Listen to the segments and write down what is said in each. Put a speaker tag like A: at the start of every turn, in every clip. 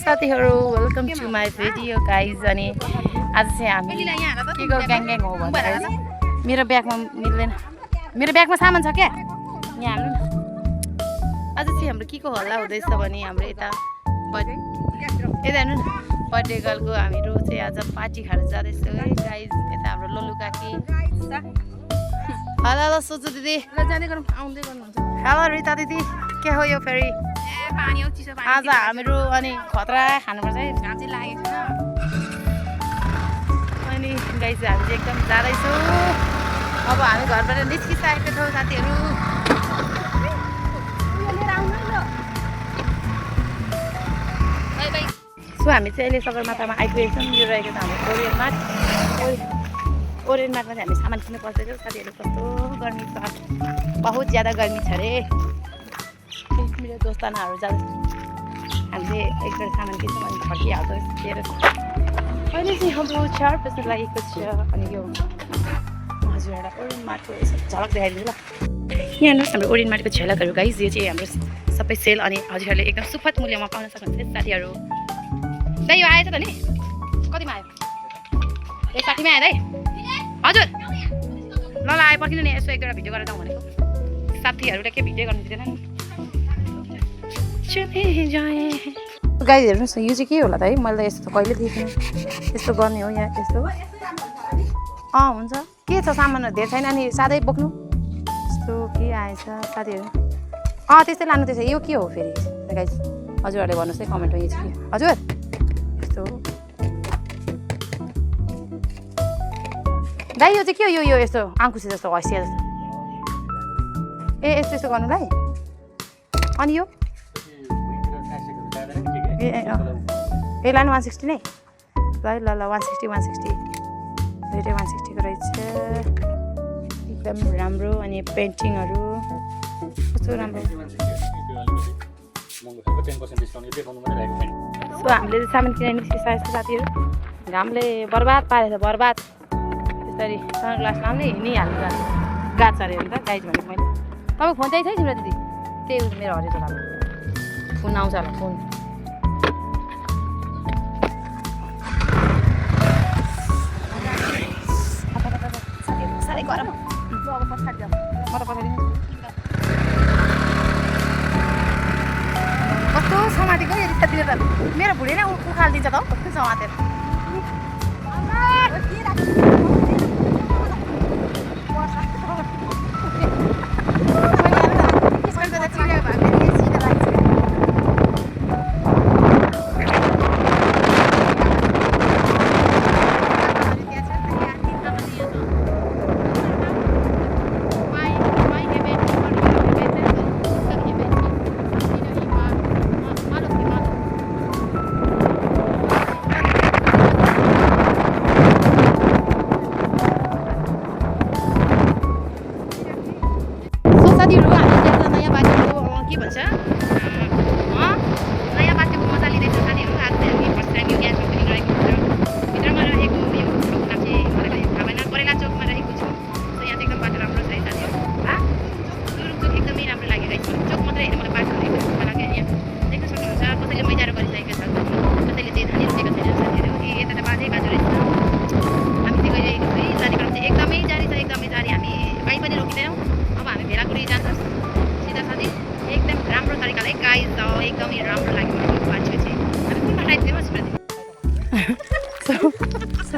A: साथीहरु welcome to my video guys. अनि आज चाहिँ हामी के को ग्याङ ग्याङ हो भनेर मेरो ब्यागमा मिल्दैन, मेरो ब्यागमा सामान छ क्या यहाँ हाल्नु न। आज चाहिँ हाम्रो के को हल्ला हुँदैछ भने हाम्रो यता हेर्नु न बर्थडे गर्लको हामीहरू चाहिँ आज पार्टी खान जाँदैछौँ है गाइज। यता हाम्रो लोलु काकी हेलो हेलो सोचु दिदी हेलो रिता दिदी के हो यो फेरि आज हामीहरू अनि खतरा खानुपर्छ है घाम चाहिँ लागेको छैन। अनि गाइस हामी चाहिँ एकदम जाँदैछौँ अब हामी घरबाट निस्किसकेको छौँ साथीहरू। सो हामी चाहिँ अहिले सगरमाथामा आइपुगेको छौँ। यो रहेको छ हाम्रो ओरियन मार्ट। ओरियन मार्टमा चाहिँ हामी सामान किन्नु पर्छ साथीहरू। कस्तो गर्मी छ, बहुत ज्यादा गर्मी छ अरे। मेरो दोस्तानाहरू जाँदैछ, हामीले एकजना सामान किन्छौँ अनि फर्किहाल्छौँ लिएर। अहिले चाहिँ हाम्रो 4 बजी लागेको छ अनि यो हजुरहरूलाई ओरियन मार्टको झलक देखाइदिनु ल। यहाँ हेर्नुहोस् हाम्रो ओरियन मार्टको झलकहरू गाइज। यो चाहिँ हाम्रो सबै सेल अनि हजुरहरूले एकदम सुपथ मूल्यमा पाउन सक्नुहुन्छ साथीहरू। दाइ यो आएछ त नि, कतिमा आयो? 160मा आयो दाइ हजुर। ल ल आयो पर्खिनु नि, यसो एक दुईवटा भिडियो गरेर जाउँ भनेको। साथीहरूले के भिडियो गर्नु दिँदैन नि गाइज। हेर्नुहोस् न यो चाहिँ के होला त है, मैले त यस्तो त कहिले देखेँ। यस्तो गर्ने हो यहाँ यस्तो हुन्छ। के छ सामानहरू धेरै छैन नि, साह्रै बोक्नु। यस्तो के आएछ साथीहरू? त्यस्तै लानु त्यसो। यो के हो फेरि गाइज? हजुरहरूले भन्नुहोस् है कमेन्टमा यो चाहिँ के हजुर? यस्तो दाइ यो चाहिँ के हो? यो यस्तो आङ्कुसी जस्तो हँसिया जस्तो ए यस्तो यस्तो गर्नुलाई। अनि यो ए लानु 160 नै ल ल ल 160 दुइटै 160 को रहेछ। एकदम राम्रो। अनि पेन्टिङहरू कस्तो राम्रो। सो हामीले सामान किनेर निस्किसकेको छ साथीहरू। घामले बर्बाद पारेछ, बर्बाद। त्यसरी सनग्लास लाउँदै हिँडिहाल्नु गाछ अरे नि त गाइज भनेको मैले। तपाईँको फोन चाहिँ छ तिम्रो दिदी? त्यही मेरो हरियो छोराको फोन आउँछ होला फोन। साह्रै गरम म त पठाइदिनु। कस्तो समातेको यो रिक्सातिर त मेरो भुँडी नै उखालिदिन्छ त हौ। कस्तो समातेर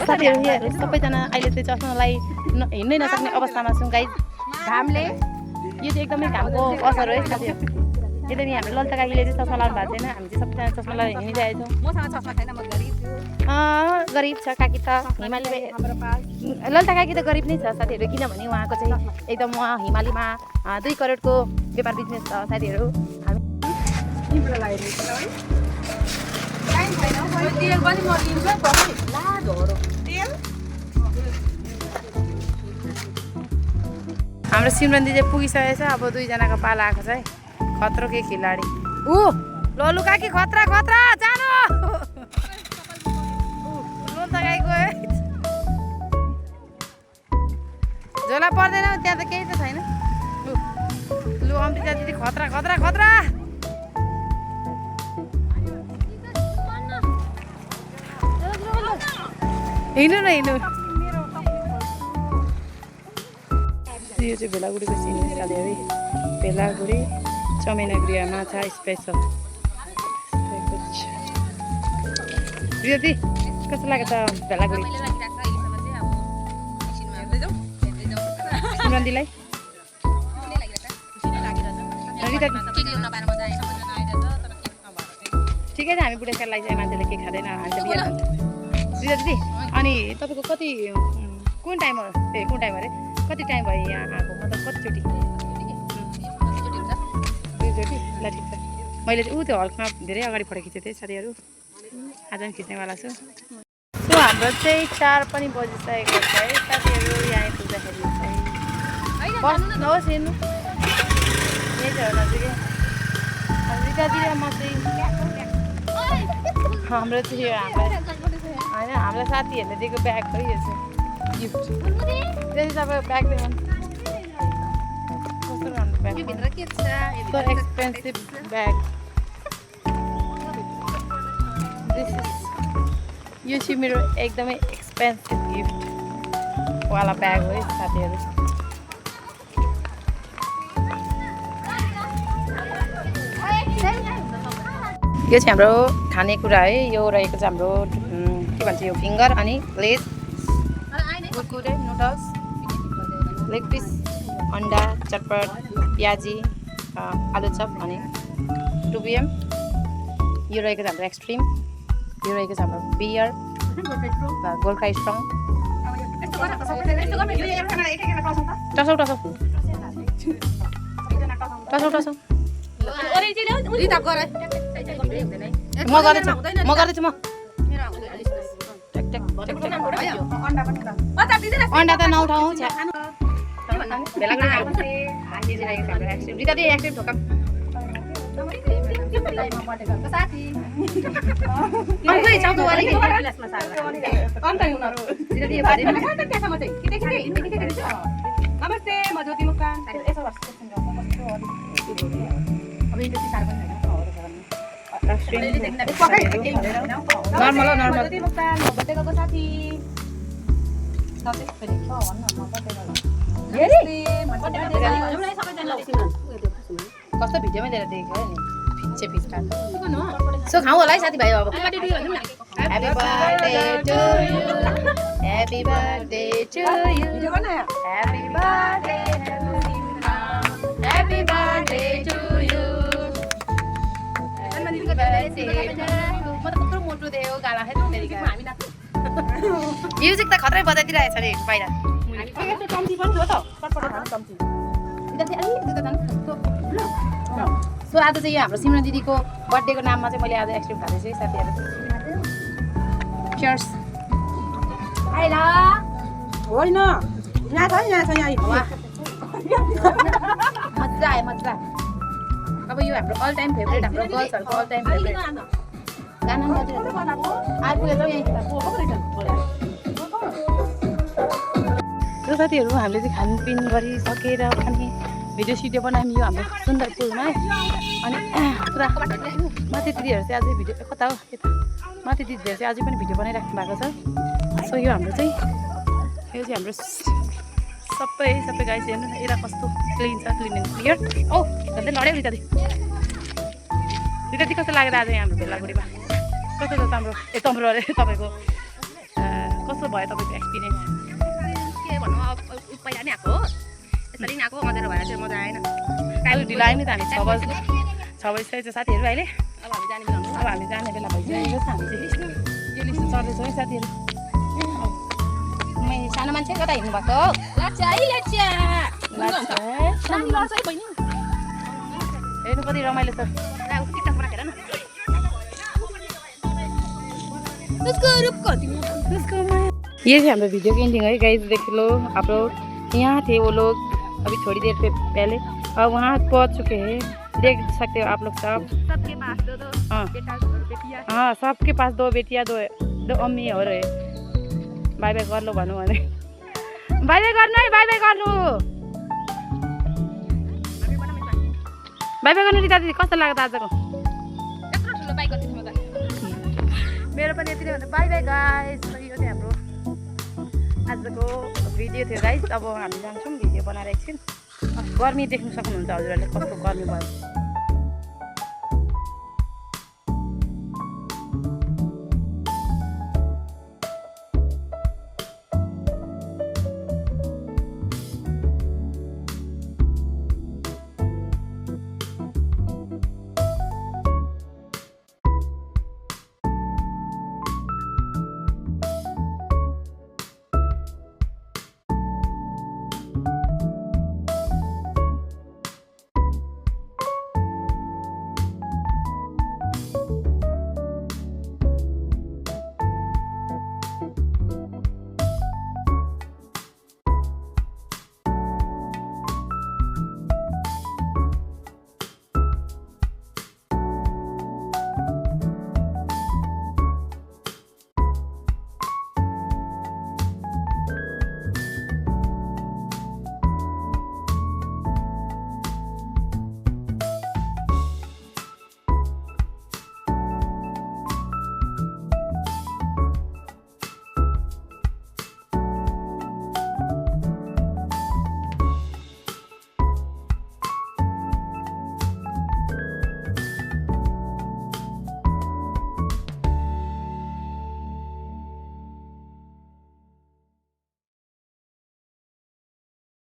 A: साथीहरू। यहाँहरू सबैजना अहिले चाहिँ चस्मालाई हिँड्नै नसक्ने अवस्थामा छौँ गाइज घामले। यो चाहिँ एकदमै घामको असर हो है साथीहरू। एकदम हाम्रो ललिता काकीले चाहिँ चस्मा लाउनु भएको छैन, हामी चाहिँ सबैजना चस्मा लगाएर हिँडिरहेको छौँ। मसँग चस्मा छैन, म गरिब छ काकी त। हिमाली ललिता काकी त गरिब नै छ साथीहरू, किनभने उहाँको चाहिँ एकदम उहाँ हिमालीमा 2 करोडको व्यापार बिजनेस छ साथीहरू। हामी हाम्रो सिमरन दिदी पुगिसकेको छ। अब 2जनाको पाला आएको छ है। खतरो के खेलाडी लोलु काकी खतरा खतरा जानु। लोलु त गाई गयो झोला पर्दैन त्यहाँ त केही त छैन। लु अमृता दिदी खतरा खतरा खतरा। हिँड्नु न हिँड्नु। यो चाहिँ भेलागुडीको सिन हो साथीहरू। भेलागुडी चमेना गृह माछा स्पेसल। रियोती कस्तो लाग्यो त भेलागुडी? सिमरनदीलाई ठिकै छ, हामी बुढेसकाललाई चाहिँ मान्छेले के खाँदैन हामी त बिहा खान्छ। रिया दिदी अनि तपाईँको कति कुन टाइम हो? ए कुन टाइम अरे कति टाइम भयो यहाँ आएको? मतलब कतिचोटि? दुईचोटि? ल ठिक छ। मैले चाहिँ त्यो हल्कमा धेरै अगाडि फोटो खिचेको थिएँ साथीहरू, आज पनि खिच्नेवाला छु। सो हाम्रो चाहिँ 4 पनि बजिसकेको छ है साथीहरू। यहाँ पुग्दाखेरि चाहिँ बस्नुहोस् हिँड्नु यही छ नजिकै। रितातिर म चाहिँ हाम्रो चाहिँ हामीलाई होइन हामीलाई साथीहरूले दिएको ब्याग हो यो चाहिँ गिफ्ट। त्यसले तपाईँको ब्याग देखाउनु कस्तो राम्रो ब्याग, सो एक्सपेन्सिभ ब्याग। यो चाहिँ मेरो एकदमै एक्सपेन्सिभ गिफ्ट वाला ब्याग हो है साथीहरू। यो चाहिँ हाम्रो खानेकुरा है। यो रहेको चाहिँ हाम्रो के भन्छ यो फिङ्गर अनि Lays, Kurkure, noodles, leg piece, अन्डा, चटपट, प्याजी, आलु चप अनि 2 PM। यो रहेको चाहिँ हाम्रो एक्सट्रिम। यो रहेको छ हाम्रो बियर गोर्खा स्ट्रङ। टसौ टसौ टसौ टसौ म गर्दैछु म। अन्डा त नउठाउँ
B: नमस्ते म ज्योति मुक्तान।
A: नर्मल नर्मल
B: साथी
A: कस्तो भिडियोमै लिएर देखेको नि फिच्चे फिच्का। सो खाउँ होला है साथीभाइ अब। Happy birthday to you, happy birthday to you, happy birthday, happy birthday to you. Music त खत्रै बजाइदिरहेको छ नि बाहिर। सो आज चाहिँ यो हाम्रो सिमरन दिदीको बर्थडेको नाममा चाहिँ मैले आज आइसक्रिम खाँदैछु है साथीहरू। चियर्स।
B: होइन यहाँ छ
A: मजा आयो मजा। अब यो हाम्रो अल टाइम फेभरेट, हाम्रो गर्ल्सहरूको अल टाइम फेभरेट गाना आइपुगेछ यहीँ। र साथीहरू हामीले चाहिँ खानपिन गरिसकेर अनि भिडियो सिडियो बनायौँ यो हाम्रो सुन्दर पुलमा है। अनि पुरा माथि दिदीहरू चाहिँ अझै भिडियो कता हो यता माथि दिदीहरू चाहिँ अझै पनि भिडियो बनाइराख्नु भएको छ। सो यो हाम्रो चाहिँ यो चाहिँ हाम्रो सबै गाइस हेर्नु न यता कस्तो क्लिन छ, क्लिन एन्ड क्लियर। औ झन्डै लड्यो रितादी। रितादी कस्तो लागेर आज यहाँ हाम्रो भेलागुडीमा कस्तो छ हाम्रो तम्रो अरे तपाईँको कस्तो भयो तपाईँको एक्सपिरियन्स?
B: के भन्नु अब पहिला नै आएको हो, यसरी नै आएको मजाले भएर चाहिँ मजा आएन।
A: अहिले ढिलो आयो नि त हामी 6 बजिसकेको छ साथीहरू अहिले।
B: अब हामी जाने बेला
A: अब हामी जाने बेला भइसकेको छ। हामी चाहिँ यो लिस्ट चढ्दैछ है साथीहरू।
B: सानो मान्छे कता हिँड्नु भएको?
A: हेर्नु कति रमाइलो छ। ये है हमारा वीडियो की एंडिंग है गाइस। देख लो आप लोग, यहाँ थे वो लोग अभी थोड़ी देर पहले और वहाँ पहुँच चुके हैं। देख सकते हो आप लोग सब।
B: सबके पास दो बेटियां।
A: हाँ सबके पास 2 बेटियां, 2 अम्मी हो रहे। बाय बाय कर लो भनौँ भने बाय बाय गर्नु है, बाय बाय गर्नु, बाय बाय गर्नु। रिता दिदी कस्तो लाग्यो आजको?
B: यत्रो ठुलो बाइक गर्छु म त।
A: मेरो पनि यति नै भन्दा बाय बाय गाइस। यो चाहिँ हाम्रो आजको भिडियो थियो गाइस। अब हामी जान्छौँ भिडियो बनाएर एकछिन। गर्मी देख्न सक्नुहुन्छ हजुरहरूले कस्तो गर्मी भयो।